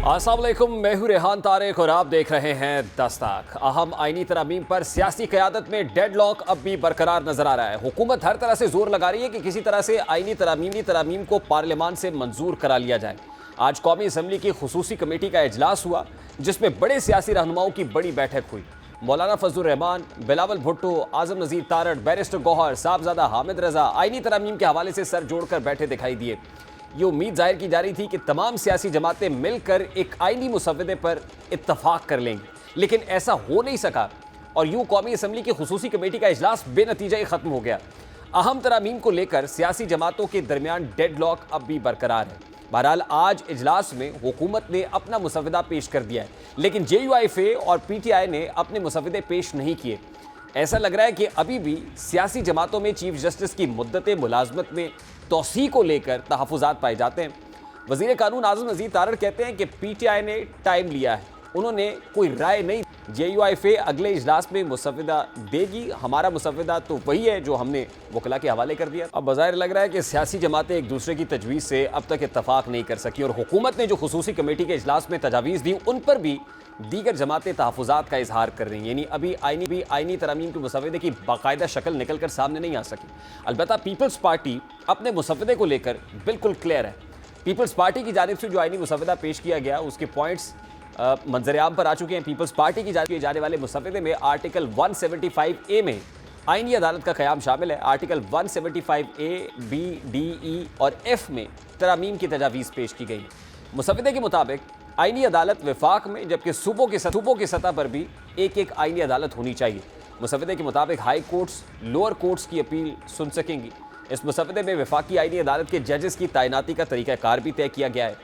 अस्सलाम वालेकुम, मैं हूं रेहान तारिक और आप देख रहे हैं दस्तक। अहम आईनी तरामीम पर सियासी क़यादत में डेडलॉक अब भी बरकरार नजर आ रहा है। हुकूमत हर तरह से जोर लगा रही है कि किसी तरह से आईनी तरामीम को पार्लियामान से मंजूर करा लिया जाए। आज कौमी असम्बली की खुसूसी कमेटी का इजलास हुआ, जिसमें बड़े सियासी रहनुमाओं की बड़ी बैठक हुई। मौलाना फजलुर रहमान, बिलावल भुट्टो, आजम नज़ीर तारड़, बैरिस्टर गौहर, साहबजादा हामिद रजा आईनी तरामीम के हवाले से सर जोड़कर बैठे दिखाई दिए। ये उम्मीद जाहिर की जा रही थी कि तमाम सियासी जमातें मिलकर एक आईनी मुसव्वदे पर इत्तफाक कर लेंगी, लेकिन ऐसा हो नहीं सका और यूं कौमी असम्बली की खुसूसी कमेटी का इजलास बेनतीजा ही खत्म हो गया। अहम तरामीम को लेकर सियासी जमातों के दरमियान डेडलॉक अब भी बरकरार है। बहरहाल आज इजलास में हुकूमत ने अपना मुसव्वदा पेश कर दिया है, लेकिन JUIFA और PTI ने अपने मुसव्वदे पेश नहीं किए। ऐसा लग रहा है कि अभी भी सियासी जमातों में चीफ जस्टिस की मुद्दत मुलाजमत में तौसी को लेकर तहफ़्फ़ुज़ात पाए जाते हैं। वज़ीर कानून आज़म नज़ीर तारड़ कहते हैं कि PTI ने टाइम लिया है, उन्होंने कोई राय नहीं। JUIFA अगले इजलास में मुसव्वदा देगी। हमारा मुसव्वदा तो वही है जो हमने वकला के हवाले कर दिया। अब बज़ाहिर लग रहा है कि सियासी जमातें एक दूसरे की तजवीज़ से अब तक इत्तफाक नहीं कर सकी और हुकूमत ने जो खुसूसी कमेटी के इजलास में तजावीज़ दी, उन पर भी दीगर जमातें तहफ़्फ़ुज़ात का इजहार कर रही हैं। यानी अभी आईनी तरामीम के मुसव्वदे की बाकायदा शक्ल निकल कर सामने नहीं आ सकी। अलबत्ता पीपल्स पार्टी अपने मुसव्वदे को लेकर बिल्कुल क्लियर है। पीपल्स पार्टी की जानिब से जो आईनी मुसव्वदा पेश किया गया, उसके पॉइंट्स मंजर-ए-आम पर आ चुके हैं। पीपल्स पार्टी की किए जाने वाले मुसव्वदे में आर्टिकल 175A में आईनी अदालत का क़याम शामिल है। Article 175A, B, D, E और F में तरामीम की तजावीज़ पेश की गई। मुसव्वदे के मुताबिक आईनी अदालत वफाक में, जबकि सूबों की सतह पर भी एक एक आईनी अदालत होनी चाहिए। मुसव्वदे के मुताबिक हाई कोर्ट्स लोअर कोर्ट्स की अपील सुन सकेंगी। इस मुसव्वदे में वफाकी आईनी अदालत के जजेस की तैनाती का तरीक़ाकार भी तय किया गया है।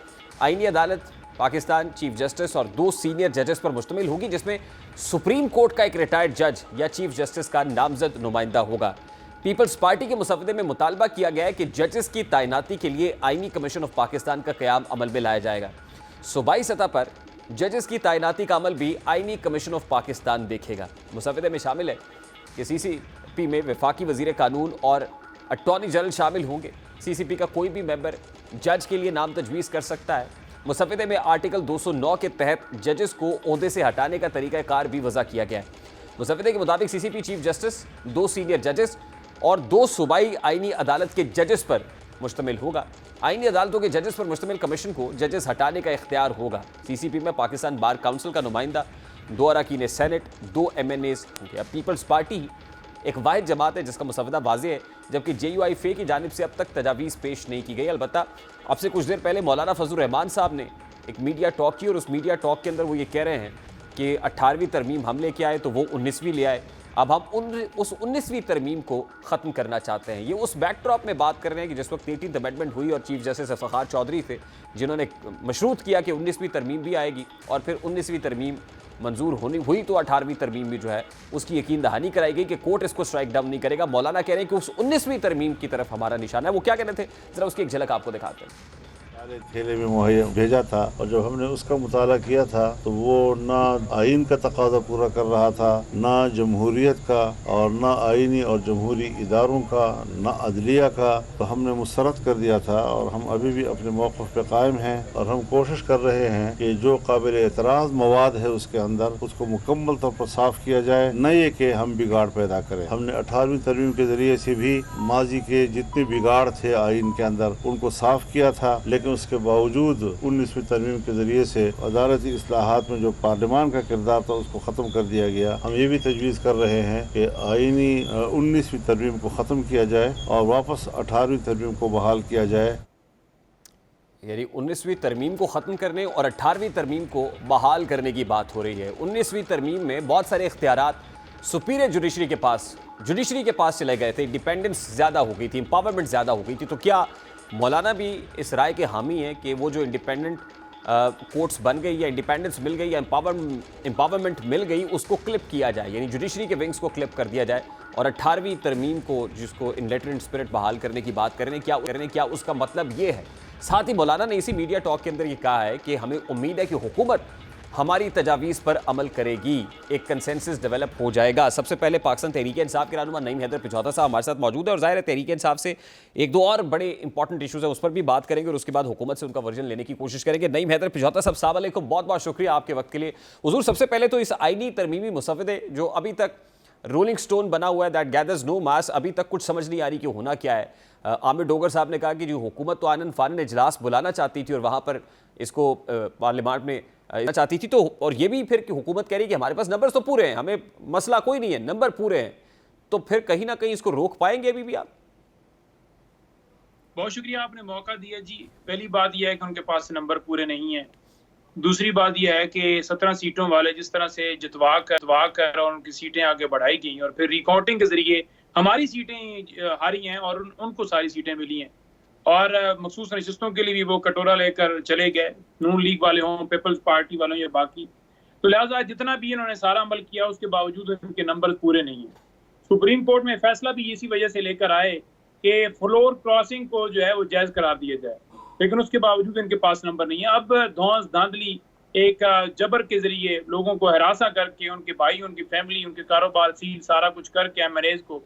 आईनी अदालत पाकिस्तान चीफ जस्टिस और 2 सीनियर जजेस पर मुश्तमिल होगी, जिसमें सुप्रीम कोर्ट का एक रिटायर्ड जज या चीफ जस्टिस का नामजद नुमाइंदा होगा। पीपल्स पार्टी के मुसव्वदे में मुतालबा किया गया है कि जजेस की तैनाती के लिए आईनी कमीशन ऑफ पाकिस्तान का क़याम अमल में लाया जाएगा। सूबाई सतह पर जजेस की तैनाती का अमल भी आईनी कमीशन ऑफ पाकिस्तान देखेगा। मुसव्वदे में शामिल है कि CCP में वफाकी वज़ीर कानून और अटॉर्नी जनरल शामिल होंगे। CCP का कोई भी मेंबर जज के लिए नाम तजवीज़ कर सकता है। मुसव्वदे में आर्टिकल 209 के तहत जजेस को ओहदे से हटाने का तरीक़ाकार भी वज़ा किया गया है। मुसव्वदे के मुताबिक CCP चीफ जस्टिस, 2 सीनियर जजेस और 2 सूबाई आईनी अदालत के जजेस पर मुश्तमिल होगा। आईनी अदालतों के जजेस पर मुश्तमिल कमीशन को जजेस हटाने का इख्तियार होगा। CCP में पाकिस्तान बार काउंसिल का नुमाइंदा, 2 अरकान सेनेट, 2 MNAs होंगे। अब पीपल्स पार्टी एक वाहिद जमात है जिसका मुसव्वदा वाज़ेह है, जबकि JUIFA की जानिब से अब तक तजावीज़ पेश नहीं की गई। अलबत्ता अब से कुछ देर पहले मौलाना फजलुर रहमान साहब ने एक मीडिया टॉक की और उस मीडिया टॉक के अंदर वो ये कह रहे हैं कि 18वीं तरमीम हम लेके आए तो वो 19वीं ले आए। अब हम उस 19वीं तरमीम को ख़त्म करना चाहते हैं। ये उस बैकड्रॉप में बात कर रहे हैं कि जिस वक्त 18th अमेंडमेंट हुई और चीफ जस्टिस इफ्तिखार चौधरी थे जिन्होंने मशरूत किया कि 19वीं तरमीम भी आएगी और फिर 19वीं तरमीम मंजूर होनी हुई तो 18वीं तरमीम भी जो है उसकी यकीन दहानी कराई गई कि कोर्ट इसको स्ट्राइक डाउन नहीं करेगा। मौलाना कह रहे हैं कि उस 19वीं तरमीम की तरफ हमारा निशाना है। वो क्या कह रहे थे, जरा उसकी एक झलक आपको दिखाते हैं। थैले में मुहैया भेजा था और जब हमने उसका मुताला किया था तो वो ना आइन का तकाजा पूरा कर रहा था, ना जमहूरियत का और ना आइनी और जमहूरी इदारों का, ना अदलिया का। तो हमने मुस्तरद कर दिया था और हम अभी भी अपने मौक़िफ़ पे कायम हैं और हम कोशिश कर रहे हैं कि जो काबिल एतराज़ मवाद है उसके अंदर उसको मुकम्मल तौर पर साफ़ किया जाए, न ये कि हम बिगाड़ पैदा करें। हमने 18वीं तरमीम के ज़रिए से भी माजी के जितने बिगाड़ थे आइन के अंदर उनको साफ़ किया था, लेकिन उसके बावजूद 19वीं तरमीम के ज़रिए से अदालती इस्लाहात में जो पार्लियामान का किरदार था उसको ख़त्म कर दिया गया। हम ये भी तजवीज़ कर रहे हैं कि आइनी 19वीं तरमीम को ख़त्म किया जाए और वापस 18वीं तरमीम को बहाल किया जाए। यानी 19वीं तरमीम को ख़त्म करने और 18वीं तरमीम को बहाल करने की बात हो रही है। 19वीं तरमीम में बहुत सारे इख्तियारात सुपीरियर जुडिशरी के पास चले गए थे, इंडिपेंडेंस ज़्यादा हो गई थी, एम्पावरमेंट ज़्यादा हो गई थी। तो क्या मौलाना भी इस राय के हामी हैं कि वो जो इंडिपेंडेंट कोर्ट्स बन गई या इंडिपेंडेंस मिल गई या एम्पावरमेंट मिल गई उसको क्लिप किया जाए, यानी जुडिशरी के विंग्स को क्लिप कर दिया जाए और 18वीं तरमीम को जिसको इन लेटर एंड स्पिरिट बहाल करने की बात कर रहे हैं, क्या उसका मतलब ये है? साथ ही मौलाना ने इसी मीडिया टॉक के अंदर ये कहा है कि हमें उम्मीद है कि हुकूमत हमारी तजावीज़ पर अमल करेगी, एक कंसेंसस डेवलप हो जाएगा। सबसे पहले पाकिस्तान तहरीक इंसाफ के रहनुमा नईम हैदर पिछौता साहब हमारे साथ मौजूद है और जाहिर है तहरीक इंसाफ से एक दो और बड़े इंपॉर्टेंट इशूज़ हैं, उस पर भी बात करेंगे और उसके बाद हुकूमत से उनका वर्जन लेने की कोशिश करेंगे। नईम हैदर पिछौता साहब, अस्सलाम वालेकुम, बहुत बहुत शुक्रिया आपके वक्त के लिए। हुजूर, सबसे पहले तो इस आईनी तरमीमी मुसव्वदे जो अभी तक रोलिंग स्टोन बना हुआ है, दैट गैदर्स नो मास, अभी तक कुछ समझ नहीं आ रही कि होना क्या है। आमिर डोगर साहब ने कहा कि जो हुकूमत तो आनन फानन इजलास बुलाना चाहती थी और वहाँ पर इसको पार्लियामेंट में चाहती थी, तो और ये भी फिर कि हुकूमत कह रही है कि हमारे पास नंबर तो पूरे हैं, हमें मसला कोई नहीं है, नंबर पूरे हैं, तो फिर कहीं ना कहीं इसको रोक पाएंगे अभी भी आप? बहुत शुक्रिया, आपने मौका दिया जी। पहली बात यह है कि उनके पास नंबर पूरे नहीं है। दूसरी बात यह है कि 17 सीटों वाले जिस तरह से जितवा कर और उनकी सीटें आगे बढ़ाई गई और फिर रिकाउंटिंग के जरिए हमारी सीटें हारी हैं और उनको सारी सीटें मिली हैं और मखसूस नशिस्तों के लिए भी वो कटोरा लेकर चले गए, नून लीग वाले हों, पीपल्स पार्टी वालों या बाकी। तो लिहाजा जितना भी इन्होंने सारा अमल किया उसके बावजूद इनके नंबर पूरे नहीं हैं। सुप्रीम कोर्ट में फैसला भी इसी वजह से लेकर आए कि फ्लोर क्रॉसिंग को जो है वो जायज करार दिया जाए, लेकिन उसके बावजूद इनके पास नंबर नहीं है। अब धौंस धांधली एक जबर के जरिए लोगों को हरासा करके उनके भाई, उनकी फैमिली, उनके कारोबार सील सारा कुछ करके एमएनएज को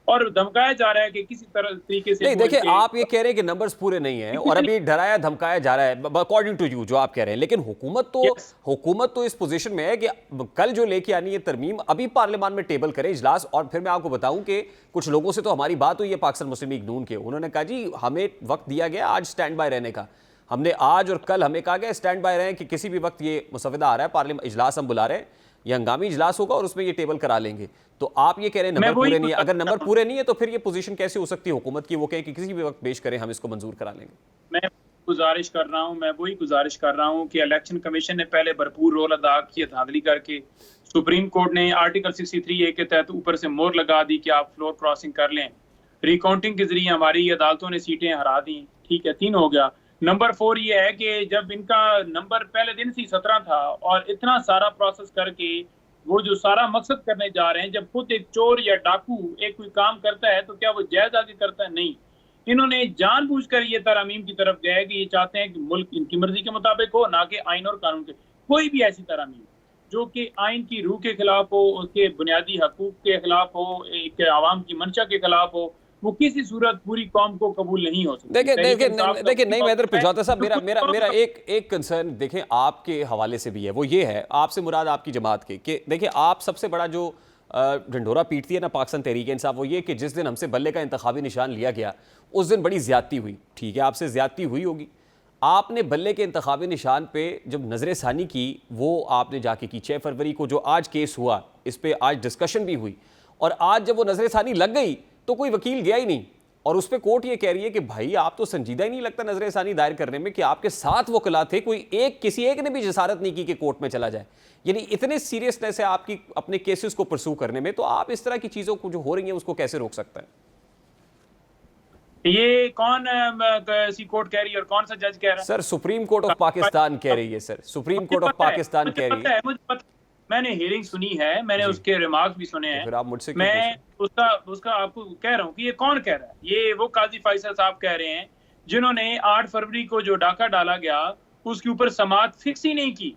और धमकाया जा रहा है कि किसी तरह तरीके से। नहीं, देखिए, आप ये कह रहे हैं कि नंबर्स पूरे नहीं हैं और अभी डराया धमकाया जा रहा है अकॉर्डिंग टू यू जो आप कह रहे हैं, लेकिन हुकूमत तो इस पोजीशन में है कि कल जो लेके आनी है तरमीम अभी पार्लियामान में टेबल करे इजलास। और फिर मैं आपको बताऊं कि कुछ लोगों से तो हमारी बात हुई है पाकिस्तान मुस्लिम लीग नून के, उन्होंने कहा जी हमें वक्त दिया गया आज स्टैंड बाय रहने का, हमने आज और कल हमें कहा गया स्टैंड बाय रहें कि किसी भी वक्त ये मुसव्वदा आ रहा है, पार्लियामेंट इजलास हम बुला रहे हैं, ये हंगामी इजलास होगा और उसमें ये टेबल करा लेंगे। तो आप ये कह रहे हैं नंबर पूरे नहीं है, अगर नंबर पूरे नहीं है तो फिर ये पोजीशन कैसे हो सकती है हुकूमत की, वो कहे कि किसी भी वक्त पेश करें हम इसको मंजूर करा लेंगे? मैं गुजारिश कर रहा हूं कि इलेक्शन कमीशन ने पहले भरपूर रोल अदा किया धांधली करके। सुप्रीम कोर्ट ने आर्टिकल 63A के तहत ऊपर से मोहर लगा दी कि आप फ्लोर क्रॉसिंग कर लें। रिकाउंटिंग के जरिए हमारी अदालतों ने सीटें हरा दी, ठीक है, 3 हो गया। नंबर 4 ये है कि जब इनका नंबर पहले दिन से 17 था और इतना सारा प्रोसेस करके वो जो सारा मकसद करने जा रहे हैं, जब खुद एक चोर या डाकू एक कोई काम करता है तो क्या वो जायज आगे करता है? नहीं, इन्होंने जानबूझकर ये तरमीम की तरफ गया है कि ये चाहते हैं कि मुल्क इनकी मर्जी के मुताबिक हो, ना कि आइन और कानून के। कोई भी ऐसी तरमीम जो कि आइन की रूह के खिलाफ हो, उसके बुनियादी हकूक के खिलाफ हो, एक आवाम की मंशा के खिलाफ हो, वो किसी सूरत पूरी कौम को कबूल नहीं हो सकती। देखिए नहीं हैदर पिछौता साहब, मेरा एक कंसर्न देखें आपके हवाले से भी है, वो ये है, आपसे मुराद आपकी जमात के, कि देखिए आप सबसे बड़ा जो ढंढोरा पीटती है ना पाकिस्तान तहरीक इंसाफ, वो ये कि जिस दिन हमसे बल्ले का इंतखाबी निशान लिया गया उस दिन बड़ी ज्यादती हुई। ठीक है, आपसे ज्यादती हुई होगी, आपने बल्ले के इंतखाबी निशान पे जब नजर सानी की वो आपने जाके की 6 फरवरी को, जो आज केस हुआ इस पर आज डिस्कशन भी हुई और आज जब वो नजर सानी लग गई तो कोई वकील गया ही नहीं और उस पर कोर्ट ये कह रही है कि भाई आप तो संजीदा ही नहीं लगता नजर सानी दायर करने में कि आपके 7 वकला थे, कोई एक किसी एक ने भी जसारत नहीं की कि कोर्ट में चला जाए। यानी इतने सीरियसनेस है आपकी अपने केसेस को परसू करने में, तो आप इस तरह की चीजों को जो हो रही है उसको कैसे रोक सकते हैं? ये कौन सी कोर्ट कह रही है और कौन सा जज कह रहा है? Sir supreme court of Pakistan कह रही है, sir supreme court of Pakistan कह रही है। मुझे पता, मैंने हियरिंग सुनी है, मैंने उसके रिमार्क्स भी सुने हैं। फिर आप मुझसे मैं उसका आपको कह रहा हूँ कि ये कौन कह रहा है? ये वो काजी फैसल साहब कह रहे हैं जिन्होंने 8 फरवरी को जो डाका डाला गया उसके ऊपर समाअत फिक्स ही नहीं की।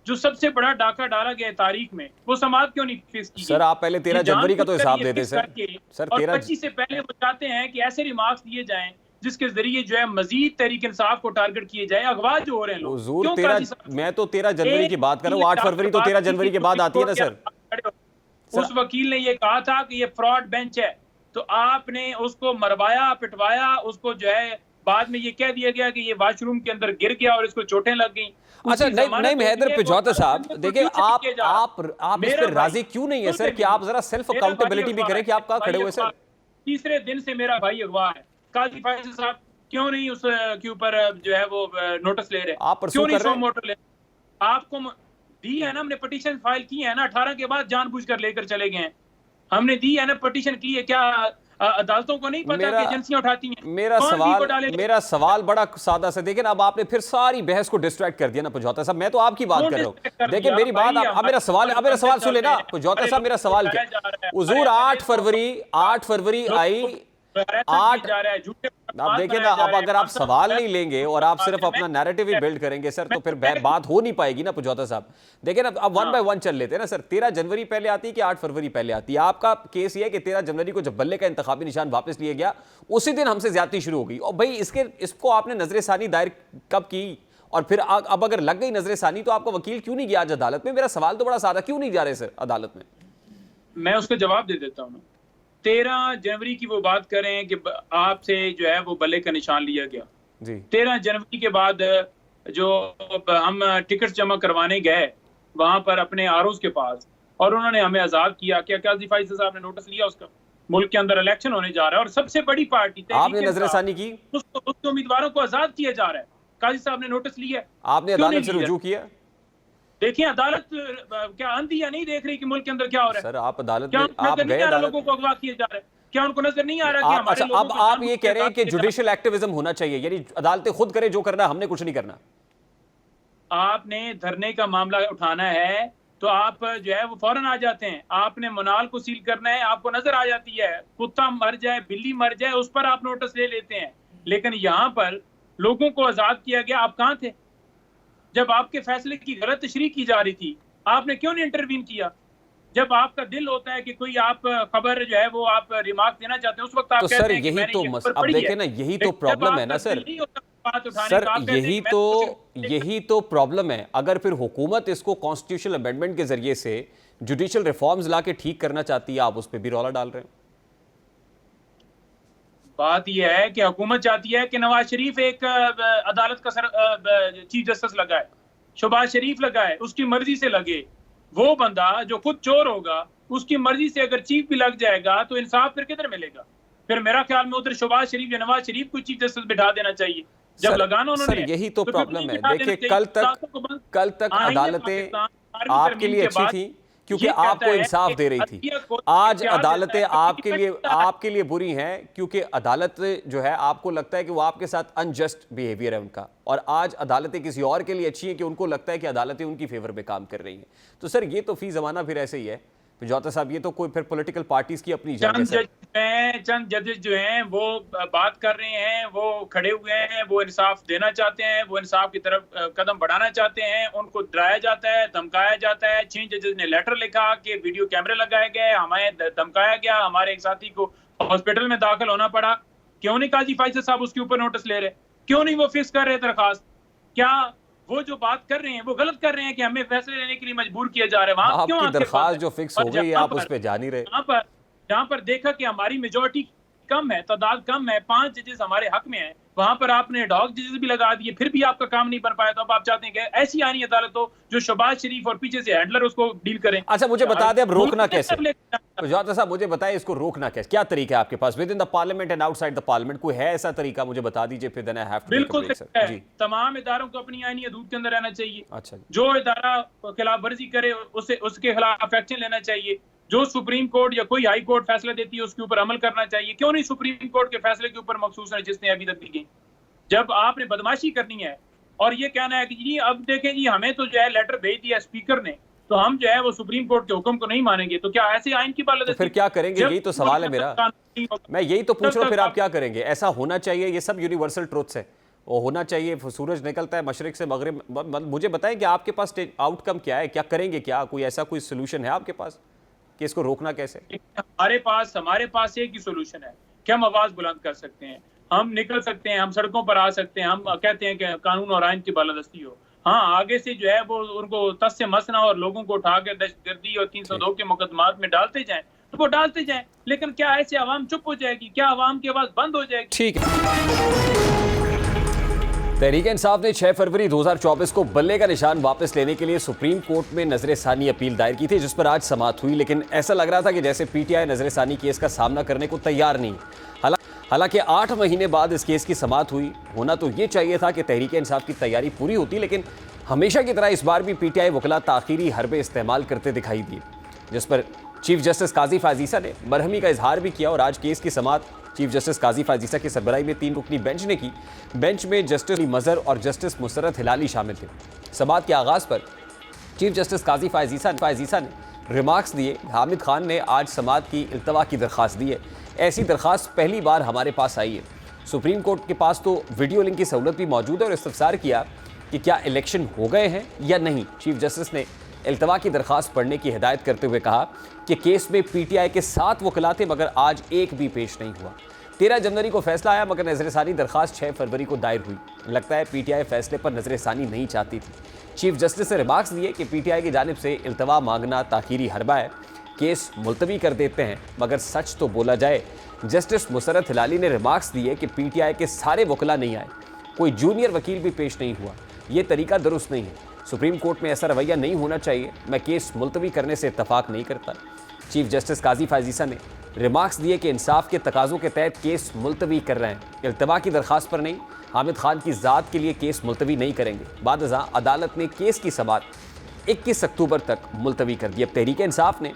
जो सबसे बड़ा डाका डाला गया तारीख में, वो समाअत क्यों नहीं फिक्स की? सर आप पहले 13 जनवरी का तो हिसाब देते सर 25 से पहले वो चाहते हैं कि ऐसे रिमार्क्स दिए जाएं जिसके जरिए जो है मजीद तहरीक इंसाफ को टारगेट किए जाए। अगवा जो हो रहे हैं लोग, मैं तो 13 जनवरी की बात कर रहा हूँ, 8 फरवरी तो 13 जनवरी के बाद आती है ना सर। उस वकील ने ये कहा था कि ये फ्रॉड बेंच है, तो आपने उसको मरवाया, पिटवाया, उसको जो है बाद में ये कह दिया गया कि ये वॉशरूम के अंदर गिर गया और इसको चोटें लग गई। अच्छा नहीं हैदर पिछौता साहब, देखिए आप इस पर राजी क्यों नहीं है सर कि आप जरा सेल्फ अकाउंटेबिलिटी भी करें कि आप कहाँ खड़े हुए सर? तीसरे दिन से मेरा भाई अगवा है, काजी फैसल साहब क्यों नहीं उस के ऊपर जो है वो नोटिस ले रहे? आप क्यों नहीं सो मोटर ले? आपको दी है ना, हमने पिटीशन फाइल की है ना, 18 के बाद जानबूझकर लेकर चले गए हैं, हमने दी है ना, पिटीशन की है। क्या अदालतों को नहीं पता कि एजेंसियां उठाती हैं? मेरा सवाल बड़ा सादा सा, लेकिन अब आपने फिर सारी बहस को डिस्ट्रैक्ट कर दिया ना पुजौता साहब। मैं तो आपकी बात कर रहा हूँ, देखिए मेरी बात आप मेरा सवाल सुन लेना पुजौता साहब। मेरा सवाल क्या, हुजूर 8 फरवरी आई 8 जा रहा है, झूठे आप देखिए ना, अब अगर आप सवाल नहीं लेंगे और आप सिर्फ अपना नैरेटिव ही बिल्ड करेंगे सर, तो फिर बात हो नहीं पाएगी ना पुजौता साहब। देखिए ना, अब 1 बाय 1 चल लेते हैं ना सर। 13 जनवरी पहले आती है कि 8 फरवरी पहले आती है? आपका केस ये है कि 13 जनवरी को जब बल्ले का इंतखाबी निशान वापस लिया गया, उसी दिन हमसे ज्यादती शुरू हो गई। और भाई इसको आपने नजर सानी दायर कब की? और फिर अब अगर लग गई नजर सानी, तो आपका वकील क्यों नहीं गया आज अदालत में? मेरा सवाल तो बड़ा सादा, क्यों नहीं जा रहे सर अदालत में? मैं उसका जवाब दे देता हूँ। 13 जनवरी की वो बात करें कि आपसे जो है वो बल्ले का निशान लिया गया जी। 13 जनवरी के बाद जो हम टिकट जमा करवाने गए वहां पर अपने आरओज के पास, और उन्होंने हमें आजाद किया। क्या काजी फैसल साहब ने नोटिस लिया उसका? मुल्क के अंदर इलेक्शन होने जा रहा है और सबसे बड़ी पार्टी आपने नजरसानी की, उसके उम्मीदवारों को आजाद किया जा रहा है। काजी साहब ने नोटिस लिया, आपने अदालत से रुजू किया? देखिए अदालत क्या आंधी या नहीं देख रही कि मुल्क के अंदर क्या हो रहा है? सर आप अदालत में आप गए, लोगों को अगवा किए जा रहे हैं, क्या उनको नजर नहीं आ रहा कि हमारे अच्छा, अब आप ये कह रहे हैं कि जुडिशियल एक्टिविज्म होना चाहिए, यानी अदालतें खुद करे जो करना, हमने कुछ नहीं करना? आपने धरने का मामला उठाना है तो आप जो है वो फौरन आ जाते हैं। आपने मनाल को सील करना है, आपको नजर आ जाती है, कुत्ता मर जाए बिल्ली मर जाए उस पर आप नोटिस ले लेते हैं। लेकिन यहाँ पर लोगों को आजाद किया गया, आप कहाँ थे जब आपके फैसले की गलत तशरीह की जा रही थी? आपने क्यों नहीं इंटरवीन किया? जब आपका दिल होता है कि कोई आप खबर जो है वो आप रिमार्क देना चाहते हैं, उस वक्त आप कहते सर, यही तो अब देखें ना, यही तो प्रॉब्लम है ना सर। सर यही तो प्रॉब्लम है। अगर फिर हुकूमत इसको कॉन्स्टिट्यूशनल अमेंडमेंट के जरिए से जुडिशियल रिफॉर्म्स ला के ठीक करना चाहती है, आप उस पर भी रौला डाल रहे हैं। बात यह है कि हुकूमत चाहती है कि नवाज शरीफ एक अदालत का चीफ जस्टिस लगाए, शहबाज शरीफ लगाए, उसकी मर्जी से लगे। वो बंदा जो खुद चोर होगा उसकी मर्जी से अगर चीफ भी लग जाएगा तो इंसाफ फिर किधर मिलेगा? फिर मेरा ख्याल में उधर शहबाज शरीफ या नवाज शरीफ को चीफ जस्टिस बिठा देना चाहिए। जब लगाना उन्होंने, सर यही तो प्रॉब्लम है। देखिए कल तक अदालतें आपके लिए अच्छी थी क्योंकि आपको इंसाफ दे रही थी। आज अदालतें आपके लिए बुरी हैं क्योंकि अदालत जो है, आपको लगता है कि वो आपके साथ अनजस्ट बिहेवियर है उनका, और आज अदालतें किसी और के लिए अच्छी हैं कि उनको लगता है कि अदालतें उनकी फेवर में काम कर रही हैं। तो सर ये तो फी जमाना फिर ऐसे ही है जोता साहब, ये तो कोई फिर पॉलिटिकल पार्टीज की अपनी चंद जजेस जो हैं वो बात कर रहे हैं, वो खड़े हुए हैं, वो इंसाफ देना चाहते हैं, वो इंसाफ की तरफ कदम बढ़ाना चाहते हैं। उनको डराया जाता है, धमकाया जाता है। 6 जजेस ने लेटर लिखा कि वीडियो कैमरे लगाए गए, हमें धमकाया गया, हमारे एक साथी को हॉस्पिटल में दाखिल होना पड़ा। क्यों नहीं काजी फैसल साहब उसके ऊपर नोटिस ले रहे? क्यों नहीं वो फिक्स कर रहे दरखास्त? क्या वो जो बात कर रहे हैं वो गलत कर रहे हैं कि हमें फैसले लेने के लिए मजबूर किया जा रहा है? वहां क्यों आपकी दरखास्त जो फिक्स हो गई है आप उस पे जा नहीं रहे? जहां पर देखा कि हमारी मेजॉरिटी कम है, तादाद कम है, 5 जजेस हमारे हक में है, वहां पर आपने डॉग जजेस भी लगा दिए, फिर भी आपका काम नहीं बन पाया। तो अब आप चाहते हैं कि ऐसी आईनी अदालत हो जो शहबाज शरीफ और पीछे से हैंडलर उसको डील करें। अच्छा मुझे बता दें अब रोकना कैसे? जोता साहब मुझे बताइए इसको रोकना कैसे, क्या तरीका है आपके पास within the parliament and outside the parliament? कोई है ऐसा तरीका? मुझे बता दीजिए फिर देन आई हैव टू। बिल्कुल जी, तमाम इदारों को अपनी आईनी हदूद के अंदर रहना चाहिए। अच्छा, जो इदारा खिलाफ वर्जी करे उसके खिलाफ एक्शन लेना चाहिए। जो सुप्रीम कोर्ट या कोई हाई कोर्ट फैसला देती है उसके ऊपर अमल करना चाहिए। क्यों नहीं सुप्रीम कोर्ट के फैसले के ऊपर मखसूस है जिसने अभी तक दी गई? जब आपने बदमाशी करनी है और ये कहना है कि जी अब देखें जी हमें तो जो है लेटर भेज दिया स्पीकर ने, तो हम जो है वो सुप्रीम कोर्ट के हुक्म को नहीं मानेंगे, तो क्या ऐसे आइन की बात? तो फिर क्या करेंगे? यही तो सवाल है मेरा, मैं यही तो पूछ रहा हूँ। फिर आप क्या करेंगे? ऐसा होना चाहिए, ये सब यूनिवर्सल ट्रुथ्स है, वो होना चाहिए। सूरज निकलता है मशरिक से मगरिब। मुझे बताएं कि आपके पास आउटकम क्या है, क्या करेंगे? क्या कोई ऐसा कोई सोल्यूशन है आपके पास कि इसको रोकना कैसे? हमारे पास एक ही सोल्यूशन है कि हम आवाज बुलंद कर सकते हैं, हम निकल सकते हैं, हम सड़कों पर आ सकते हैं, हम कहते हैं कि कानून और आइन की बालादस्ती हो। हाँ, आगे से जो है वो उनको तस से मसना और लोगों को उठा के दहशतगर्दी और 302 के मुकदमात में डालते जाएं तो वो डालते जाएं, लेकिन क्या ऐसे आवाम चुप हो जाएगी? क्या आवाम की आवाज बंद हो जाएगी? ठीक है। तहरीक इंसाफ ने 6 फरवरी 2024 को बल्ले का निशान वापस लेने के लिए सुप्रीम कोर्ट में नजर सानी अपील दायर की थी, जिस पर आज समाअत हुई। लेकिन ऐसा लग रहा था कि जैसे पीटीआई नजर सानी केस का सामना करने को तैयार नहीं। हालांकि 8 महीने बाद इस केस की समाअत हुई। होना तो ये चाहिए था कि तहरीक इंसाफ की तैयारी पूरी होती, लेकिन हमेशा की तरह इस बार भी पीटीआई वकला ताखीरी हरबे इस्तेमाल करते दिखाई दिए, जिस पर चीफ जस्टिस काजी फाजीसा ने बरहमी का इजहार भी किया। और आज केस की समाअत चीफ जस्टिस काजी फाजीसा की सरबराही में 3 रुकनी बेंच ने की। बेंच में जस्टिस मजहर और जस्टिस मुसरत हिलाली शामिल थे। समाअत के आगाज़ पर चीफ जस्टिस काजी फाजीसा ने रिमार्क्स दिए। हामिद खान ने आज समाअत की इल्तवा की दरख्वास्त दी है ऐसी दरख्वास्त पहली बार हमारे पास आई है। सुप्रीम कोर्ट के पास तो वीडियो लिंक की सहूलत भी मौजूद है और इस्तफसार किया कि क्या इलेक्शन हो गए हैं या नहीं। चीफ जस्टिस ने इल्तवा की दरख्वास्त पढ़ने की हिदायत करते हुए कहा कि केस में पीटीआई के 7 वकला थे मगर आज एक भी पेश नहीं हुआ। 13 जनवरी को फैसला आया मगर नजरसानी दरख्वास्त 6 फरवरी को दायर हुई। लगता है पीटीआई फैसले पर नजरसानी नहीं चाहती थी। चीफ जस्टिस ने रिमार्क्स दिए कि पीटीआई की जानिब से इल्तवा मांगना ताखीरी हरबा है, केस मुलतवी कर देते हैं मगर सच तो बोला जाए। जस्टिस मुसरत हिलाली ने रिमार्क्स दिए कि पीटीआई के सारे वकला नहीं आए, कोई जूनियर वकील भी पेश नहीं हुआ, ये तरीका दुरुस्त नहीं है। सुप्रीम कोर्ट में ऐसा रवैया नहीं होना चाहिए। मैं केस मुलतवी करने से इत्तफाक नहीं करता। चीफ जस्टिस काजी फायजीसा ने रिमार्क्स दिए कि इंसाफ के तकाज़ों के तहत केस मुलतवी कर रहे हैं, इल्तवा की दरख्वास्त पर नहीं। हामिद खान की ज़ात के लिए केस मुलतवी नहीं करेंगे। बाद अदालत ने केस की समाअत 21 अक्टूबर तक मुलतवी कर दी। अब तहरीक इंसाफ ने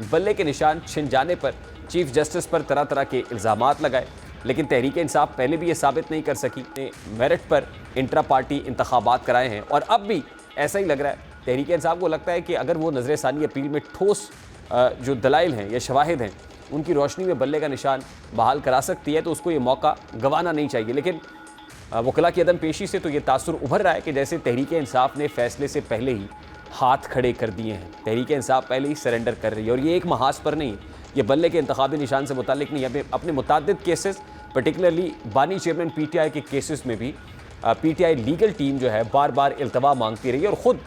बल्ले के निशान छिन जाने पर चीफ जस्टिस पर तरह तरह के इल्ज़ामात लगाए, लेकिन तहरीक इंसाफ पहले भी ये साबित नहीं कर सकी। मेरिट पर इंट्रा पार्टी इंतखाबात कराए हैं और अब भी ऐसा ही लग रहा है। तहरीक इंसाफ को लगता है कि अगर वो नजरसानी अपील में ठोस जो दलाइल हैं या शवाहिद हैं उनकी रोशनी में बल्ले का निशान बहाल करा सकती है तो उसको ये मौका गंवाना नहीं चाहिए। लेकिन वकला की अदम पेशी से तो ये तासुर उभर रहा है कि जैसे तहरीक इंसाफ ने फैसले से पहले ही हाथ खड़े कर दिए हैं। तहरीक इंसाफ पहले ही सरेंडर कर रही है और ये एक महाज पर नहीं, ये बल्ले के इंतखाबी निशान से मुतालिक नहीं है। अपने मुतादिद केसेस पर्टिकुलरली बानी चेयरमैन पीटीआई के केसेस में भी पीटीआई लीगल टीम जो है बार बार इल्तवा मांगती रही और ख़ुद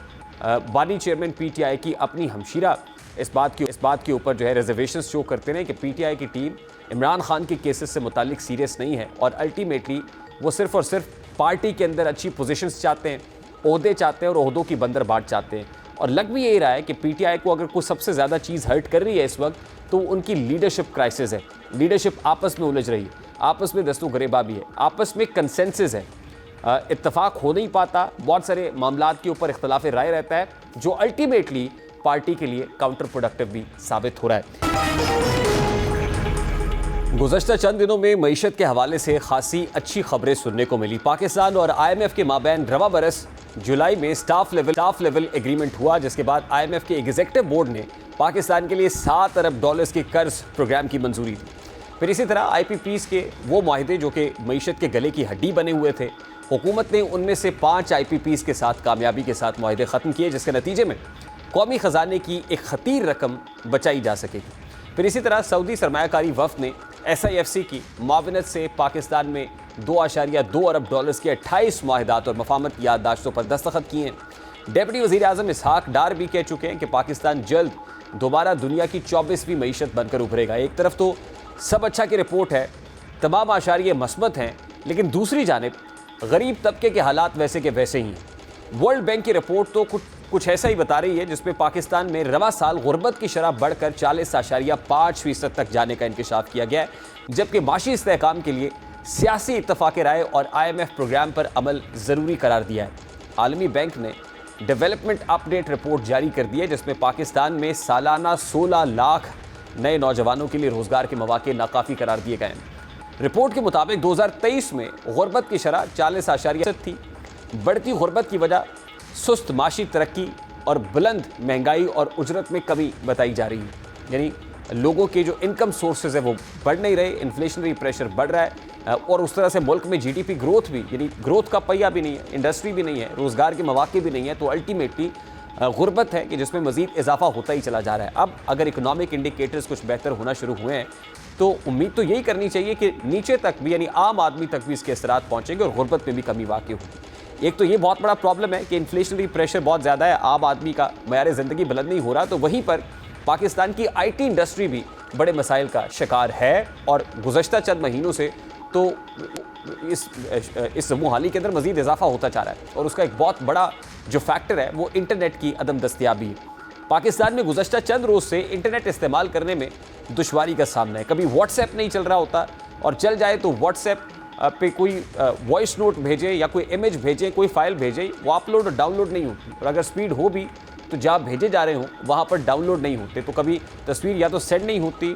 बानी चेयरमैन पीटीआई की अपनी हमशीरा इस बात के ऊपर जो है रिजर्वेशंस शो करते रहे कि पीटीआई की टीम इमरान खान के केसेस से मुतालिक सीरियस नहीं है और अल्टीमेटली वो सिर्फ और सिर्फ पार्टी के अंदर अच्छी पोजीशंस चाहते हैं, ओहदे चाहते हैं और ओहदों की बंदरबाट चाहते हैं। और लग भी यही रहा है कि पीटीआई को अगर कुछ सबसे ज़्यादा चीज़ हर्ट कर रही है इस वक्त तो उनकी लीडरशिप क्राइसिस है। लीडरशिप आपस में उलझ रही है, आपस में दस्तू गरेबाबी है, आपस में कंसेंसस है, इत्तफाक हो नहीं पाता। बहुत सारे मामलात के ऊपर इख्तलाफ राय रहता है जो अल्टीमेटली पार्टी के लिए काउंटर प्रोडक्टिव भी साबित हो रहा है। गुज़श्ता चंद दिनों में मईशत के हवाले से खासी अच्छी खबरें सुनने को मिली। पाकिस्तान और IMF के माबैन रवा बरस जुलाई में स्टाफ लेवल एग्रीमेंट हुआ, जिसके बाद IMF के एग्जीक्यूटिव बोर्ड ने पाकिस्तान के लिए $7 अरब के कर्ज प्रोग्राम की मंजूरी दी। फिर इसी तरह IPPs के वो माहिदे जो कि मईशत के गले की हड्डी बने हुए थे, हुकूमत ने उनमें से 5 IPPs के साथ कामयाबी के साथ माहिदे ख़त्म किए, जिसके नतीजे में कौमी ख़जाने की एक खतीर रकम बचाई जा सकेगी। फिर इसी तरह सऊदी सरमायाकारी वफ़द ने SIFC की मुआवनत से पाकिस्तान में $2.2 अरब के 28 मुआहिदात और मफाहमत याददाश्तों पर दस्तखत किए हैं। डेप्यूटी वज़ीर आज़म इसहाक डार भी कह चुके हैं कि पाकिस्तान जल्द दोबारा दुनिया की 24वीं मईशत बनकर उभरेगा। एक तरफ तो सब अच्छा की रिपोर्ट है, तमाम आशारिये मस्बत हैं, लेकिन दूसरी जानिब गरीब तबके के हालात वैसे के वैसे ही हैं। वर्ल्ड बैंक की रिपोर्ट तो कुछ ऐसा ही बता रही है, जिसमें पाकिस्तान में रवा साल गुर्बत की शरह बढ़कर 40.5% तक जाने का इंकशाफ किया गया है, जबकि माशी इस्तेहकाम के लिए सियासी इत्तफाक राय और IMF प्रोग्राम पर अमल ज़रूरी करार दिया है। आलमी बैंक ने डेवलपमेंट अपडेट रिपोर्ट जारी कर दी है, जिसमें पाकिस्तान में सालाना 16 लाख नए नौजवानों के लिए रोज़गार के मौके नाकाफ़ी करार दिए गए हैं। रिपोर्ट के मुताबिक 2023 में गुर्बत की शरह 40.8 थी। बढ़ती गुर्बत की वजह सुस्त माशी तरक्की और बुलंद महंगाई और उजरत में कमी बताई जा रही है, यानी लोगों के जो इनकम सोर्सेज है वो बढ़ नहीं रहे, इन्फ्लेशनरी प्रेशर बढ़ रहा है और उस तरह से मुल्क में GDP ग्रोथ भी, यानी ग्रोथ का पहिया भी नहीं है, इंडस्ट्री भी नहीं है, रोज़गार के मौके भी नहीं है, तो अल्टीमेटली गुर्बत है कि जिसमें मज़ीद इजाफा होता ही चला जा रहा है। अब अगर इकोनॉमिक इंडिकेटर्स कुछ बेहतर होना शुरू हुए हैं तो उम्मीद तो यही करनी चाहिए कि नीचे तक भी, यानी आम आदमी तक भी इसके असरात पहुँचेंगे और गुर्बत में भी कमी वाक़ई होगी। एक तो ये बहुत बड़ा प्रॉब्लम है कि इन्फ्लेशनरी प्रेशर बहुत ज़्यादा है, आम आदमी का मयार ज़िंदगी बुलंद नहीं हो रहा, तो वहीं पर पाकिस्तान की IT इंडस्ट्री भी बड़े मसाइल का शिकार है और गुज़श्ता चंद महीनों से तो इस मुहाली के अंदर मज़ीद इजाफा होता जा रहा है और उसका एक बहुत बड़ा जो फैक्टर है वो इंटरनेट की अदम दस्तयाबी है। पाकिस्तान में गुज़श्ता चंद रोज़ से इंटरनेट इस्तेमाल करने में दुश्वारी का सामना है। कभी व्हाट्सएप नहीं चल रहा होता और चल जाए तो व्हाट्सएप पे कोई वॉइस नोट भेजे या कोई इमेज भेजे, कोई फाइल भेजे, वो अपलोड और डाउनलोड नहीं होती, और अगर स्पीड हो भी तो जहाँ भेजे जा रहे हों वहाँ पर डाउनलोड नहीं होते, तो कभी तस्वीर या तो सेंड नहीं होती,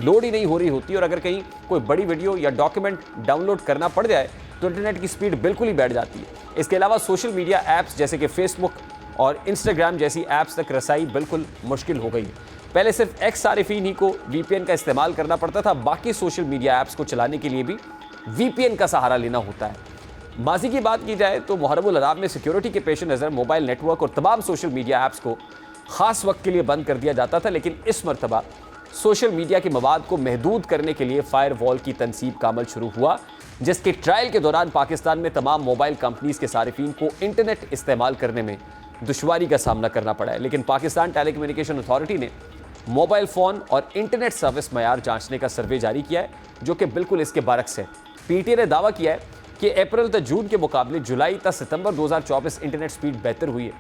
लोड ही नहीं हो रही होती, और अगर कहीं कोई बड़ी वीडियो या डॉक्यूमेंट डाउनलोड करना पड़ जाए तो इंटरनेट की स्पीड बिल्कुल ही बैठ जाती है। इसके अलावा सोशल मीडिया ऐप्स जैसे कि फेसबुक और इंस्टाग्राम जैसी ऐप्स तक रसाई बिल्कुल मुश्किल हो गई है। पहले सिर्फ एक्स सारिफीन ही को VPN का इस्तेमाल करना पड़ता था, बाकी सोशल मीडिया ऐप्स को चलाने के लिए भी VPN का सहारा लेना होता है। माजी की बात की जाए तो मुहर्रमुल अराब में सिक्योरिटी के पेश नज़र मोबाइल नेटवर्क और तमाम सोशल मीडिया ऐप्स को ख़ास वक्त के लिए बंद कर दिया जाता था, लेकिन इस मरतबा सोशल मीडिया के मवाद को महदूद करने के लिए फायर वॉल की तनसीब का अमल शुरू हुआ, जिसके ट्रायल के दौरान पाकिस्तान में तमाम मोबाइल कंपनीज़ के सारिफीन को इंटरनेट इस्तेमाल करने में दुश्वारी का सामना करना पड़ा है। लेकिन पाकिस्तान टेलीकम्युनिकेशन अथॉरिटी ने मोबाइल फ़ोन और इंटरनेट सर्विस मयार जांचने का सर्वे जारी किया है, जो कि बिल्कुल इसके बरक्स है। PTI ने दावा किया है कि अप्रैल तक जून के मुकाबले जुलाई तक सितंबर 2024 इंटरनेट स्पीड बेहतर हुई है।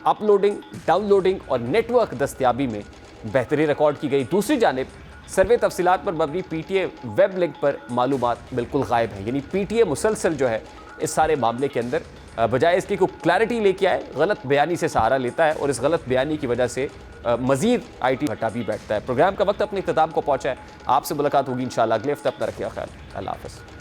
अपलोडिंग, डाउनलोडिंग और नेटवर्क दस्तयाबी में बेहतरी रिकॉर्ड की गई। दूसरी जानिब सर्वे तफसीलात पर मबनी PTI वेब लिंक पर मालूमात बिल्कुल गायब है, यानी PTI मुसलसल जो है इस सारे मामले के अंदर बजाय इसकी कोई क्लैरिटी लेके आए, गलत बयानी से सहारा लेता है और इस गलत बयानी की वजह से मजीद IT घटा भी बैठता है। प्रोग्राम का वक्त अपने इख्तिताम को पहुंचा है। आपसे मुलाकात होगी इंशाल्लाह अगले हफ्ते। अपना रखिए ख्याल। अल्लाह हाफ़िज़।